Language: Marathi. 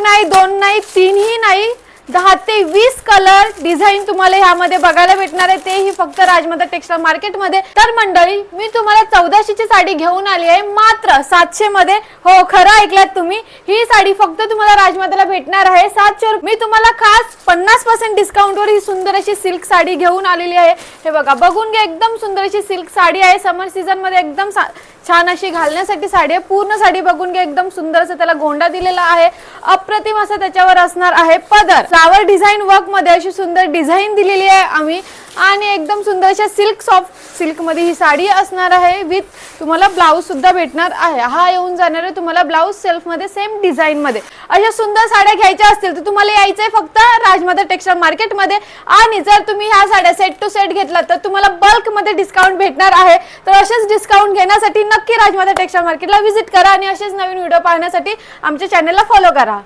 नाही, दोन नाही, तीनही नाही, 10 ते 20 कलर डिझाईन तुम्हाला ह्यामध्ये बघायला भेटणार आहे, तेही फक्त राजमाता टेक्सटाईल मार्केट मध्ये। तर मंडळी, मी तुम्हाला 1400 ची साडी घेऊन आली आहे मात्र 700 मध्ये। हो, खरं ऐकलात तुम्ही, ही साडी फक्त तुम्हाला राजमाताला भेटणार आहे 700 रुपये। मी तुम्हाला खास 50% डिस्काउंट वर ही सुंदर अशी सिल्क साडी घेऊन आलेली आहे। हे बघा, बघून घ्या, एकदम सुंदर अशी सिल्क साडी आहे। समर सीझन मध्ये एकदम छान अशी घालण्यासाठी साडी आहे। पूर्ण साडी बघून घ्या, एकदम सुंदर असं त्याला गोंडा दिलेला आहे, अप्रतिम असं त्याच्यावर असणार आहे पदर। फ्लावर डिझाइन वर्क मध्ये अशी सुंदर डिझाइन दिलेली आहे आम्ही, आणि एकदम सुंदर अशा सिल्क सॉफ्ट सिल्क मध्ये ही साडी असणार आहे। विथ तुम्हाला ब्लाउज सुद्धा भेटणार आहे। हा येऊन जाणार आहे तुम्हाला ब्लाउज सेल्फ मध्ये सेम डिझाइन मध्ये। अशा सुंदर साड्या घ्यायच्या असतील तर तुम्हाला यायचंय फक्त राजमाता टेक्सटाईल मार्केट मध्ये। आणि जर तुम्ही ह्या साड्या सेट टू सेट घेतला तर तुम्हाला बल्क मध्ये डिस्काउंट भेटणार आहे। तर असेच डिस्काउंट घेण्यासाठी नक्की राजमाता टेक्सटाईल मार्केटला व्हिजिट करा आणि असेच नवीन व्हिडिओ पाहण्यासाठी आमच्या चॅनलला फॉलो करा।